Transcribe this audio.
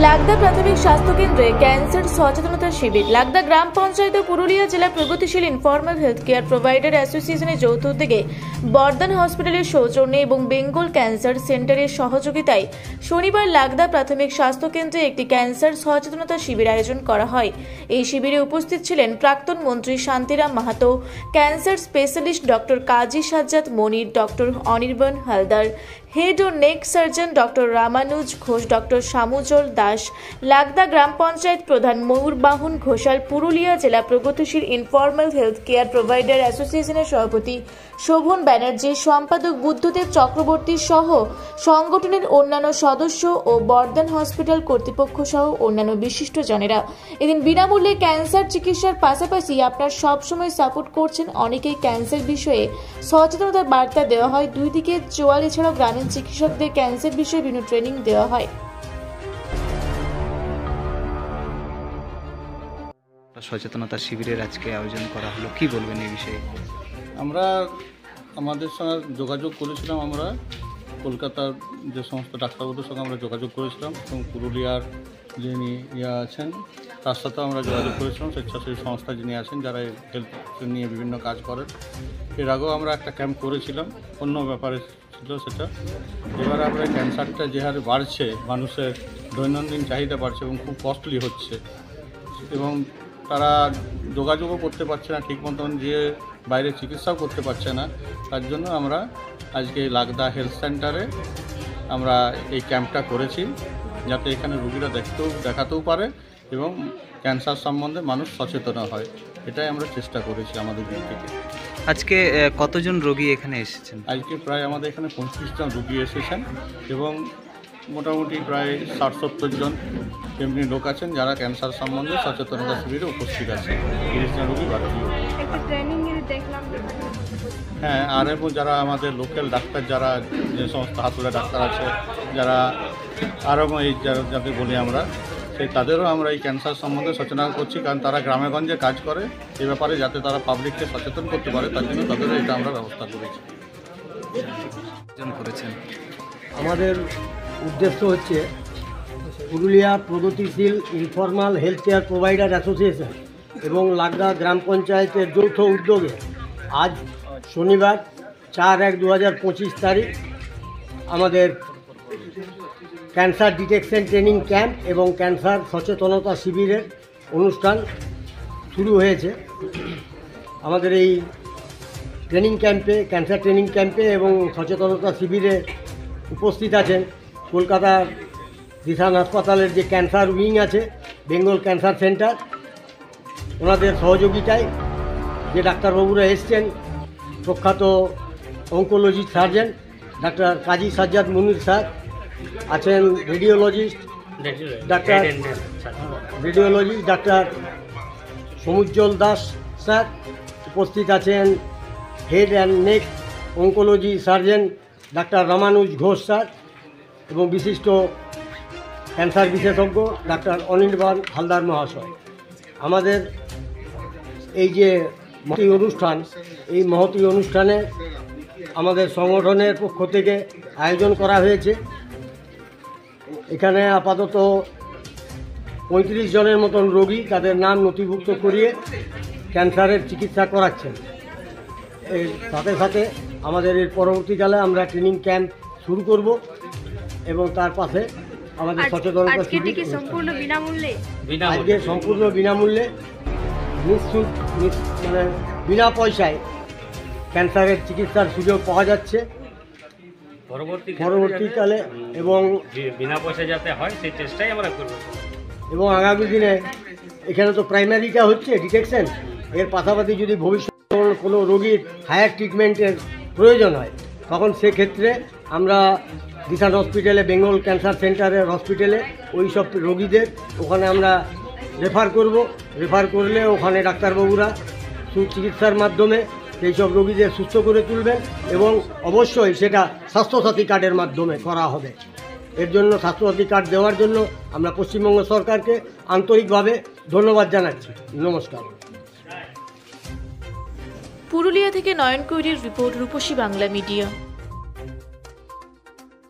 লাগদা প্রাথমিক স্বাস্থ্য কেন্দ্রে ক্যান্সার সচেতনতা শিবির। লাগদা গ্রাম পঞ্চায়েত ও পুরুলিয়া জেলা প্রগতিশীল ইনফর্মাল হেলথ কেয়ার প্রোভাইডার অ্যাসোসিয়েশনের যৌথ উদ্যোগে বর্ধমান হসপিটালের সৌজন্যে এবং বেঙ্গল ক্যান্সার সেন্টারের সহযোগিতায় শনিবার লাগদা প্রাথমিক স্বাস্থ্য কেন্দ্রে একটি ক্যান্সার সচেতনতা শিবির আয়োজন করা হয়। এই শিবিরে উপস্থিত ছিলেন প্রাক্তন মন্ত্রী Shantiram Mahato, cancer specialist doctor Kazi Sajjad Monir, doctor Anirban Haldar, head ও neck surgeon doctor Ramanuj Ghosh, doctor Shamujal Das, Lagda গ্রাম পঞ্চায়েত প্রধান ময়ূরবাহন ঘোষাল, পুরুলিয়া জেলা প্রগতিশীল ইনফর্মাল হেলথ কেয়ার প্রোভাইডার অ্যাসোসিয়েশনের সভাপতি শোভন ব্যানার্জি, সম্পাদক বুদ্ধদেব চক্রবর্তী সহ সংগঠনের অন্যান্য সদস্য ও বর্ধমান হসপিটাল কর্তৃপক্ষ সহ অন্যান্য বিশিষ্টজনেরা। এদিন বিনামূল্যে ক্যান্সার চিকিৎসার পাশাপাশি আপনার সবসময় সাপোর্ট করছেন অনেকেই ক্যান্সার বিষয়ে সচেতনতার বার্তা দেওয়া হয়। দুই দিকে চোয়াল এছাড়াও গ্রামীণ চিকিৎসকদের ক্যান্সার বিষয়ে বিভিন্ন ট্রেনিং দেওয়া হয়। সচেতনতা শিবিরের আজকে আয়োজন করা হলো, কি বলবেন এই বিষয়ে? আমরা আমাদের সঙ্গে যোগাযোগ করেছিলাম, আমরা কলকাতার যে সমস্ত ডাক্তারবাবুদের সঙ্গে আমরা যোগাযোগ করেছিলাম এবং পুরুলিয়ার যিনি আছেন তার সাথেও আমরা যোগাযোগ করেছিলাম, স্বেচ্ছাসেবী সংস্থা যিনি আছেন যারা হেলথ নিয়ে বিভিন্ন কাজ করেন। এর আগেও আমরা একটা ক্যাম্প করেছিলাম, অন্য ব্যাপারে ছিল সেটা। এবার আমরা ক্যান্সারটা যে হারে বাড়ছে, মানুষের দৈনন্দিন চাহিদা বাড়ছে এবং খুব কস্টলি হচ্ছে এবং তারা যোগাযোগও করতে পারছে না ঠিক মতন, যে বাইরে চিকিৎসাও করতে পারছে না। তার জন্য আমরা আজকে লাগদা হেলথ সেন্টারে আমরা এই ক্যাম্পটা করেছি, যাতে এখানে রুগীরা দেখাতেও পারে এবং ক্যান্সার সম্বন্ধে মানুষ সচেতন হয়। এটাই আমরা চেষ্টা করেছি আমাদের দিক থেকে। আজকে কতজন রোগী এখানে এসেছেন? আজকে প্রায় আমাদের এখানে 25 জন রুগী এসেছেন এবং মোটামুটি প্রায় 60-70 জন এমনি লোক আছেন যারা ক্যান্সার সম্বন্ধে সচেতনতা শিবিরে উপস্থিত আছেন। 30 জন রুগী বাকি। হ্যাঁ, আর এবং যারা আমাদের লোকাল ডাক্তার, যারা যে সমস্ত হাতুড়া ডাক্তার আছে, যারা আরও এই যাতে বলি আমরা, সেই তাদেরও আমরা এই ক্যান্সার সম্বন্ধে সচেতন করছি, কারণ তারা গ্রামে গঞ্জে কাজ করে এই ব্যাপারে, যাতে তারা পাবলিককে সচেতন করতে পারে, তার জন্য তাদেরও এটা আমরা ব্যবস্থা করেছি। করেছেন আমাদের উদ্দেশ্য হচ্ছে পুরুলিয়া প্রগতিশীল informal health care provider association এবং লাগদা গ্রাম পঞ্চায়েতের যৌথ উদ্যোগে আজ শনিবার 4/1/2025 তারিখ আমাদের ক্যান্সার ডিটেকশন ট্রেনিং ক্যাম্প এবং ক্যান্সার সচেতনতা শিবিরের অনুষ্ঠান শুরু হয়েছে। আমাদের এই ট্রেনিং ক্যাম্পে, ক্যান্সার ট্রেনিং ক্যাম্পে এবং সচেতনতা শিবিরে উপস্থিত আছেন কলকাতার দিশান হাসপাতালের যে ক্যান্সার উইং আছে, বেঙ্গল ক্যান্সার সেন্টার, ওনাদের সহযোগিতায় যে ডাক্তারবাবুরা এসছেন, প্রখ্যাত অঙ্কোলজি সার্জন ডাক্তার কাজী সাজ্জাদ মনির স্যার আছেন, রেডিওলজিস্ট ডাক্তার সমুজ্জ্বল দাস স্যার উপস্থিত আছেন, head and neck oncology surgeon doctor Ramanuj Ghosh sir এবং বিশিষ্ট ক্যান্সার বিশেষজ্ঞ ডাক্তার অনির্বাণ হালদার মহাশয়। আমাদের এই যে মহতী অনুষ্ঠান, এই মহতী অনুষ্ঠানে আমাদের সংগঠনের পক্ষ থেকে আয়োজন করা হয়েছে। এখানে আপাতত 35 জনের মতন রোগী তাদের নাম নথিভুক্ত করিয়ে ক্যান্সারের চিকিৎসা করাচ্ছেন। এর সাথে সাথে আমাদের এর পরবর্তীকালে আমরা ট্রেনিং ক্যাম্প শুরু করব এবং তার পাশে আমাদের সচেতনতা আজকে সম্পূর্ণ বিনামূল্যে, আজকে সম্পূর্ণ বিনামূল্যে নিঃশুল্ক, মানে বিনা পয়সায় ক্যান্সারের চিকিৎসার সুযোগ পাওয়া যাচ্ছে পরবর্তীকালে এবং বিনা পয়সা যাতে হয় সেই চেষ্টাই আমরা করব। এবং আগামী দিনে এখানে তো প্রাইমারিটা হচ্ছে ডিটেকশন, এর পাশাপাশি যদি ভবিষ্যতে কোনো রোগীর হায়ার ট্রিটমেন্টের প্রয়োজন হয় তখন সেক্ষেত্রে আমরা দিশান হসপিটালে, বেঙ্গল ক্যান্সার সেন্টারের হসপিটালে ওই সব রোগীদের ওখানে আমরা রেফার করব। রেফার করলে ওখানে ডাক্তারবাবুরা সুচিকিৎসার মাধ্যমে সেই সব রোগীদের সুস্থ করে তুলবেন এবং অবশ্যই সেটা স্বাস্থ্যসাথী কার্ডের মাধ্যমে করা হবে। এর জন্য স্বাস্থ্যসাথী কার্ড দেওয়ার জন্য আমরা পশ্চিমবঙ্গ সরকারকে আন্তরিকভাবে ধন্যবাদ জানাচ্ছি। নমস্কার। পুরুলিয়া থেকে নয়ন কৈরির রিপোর্ট, রূপসী বাংলা মিডিয়া।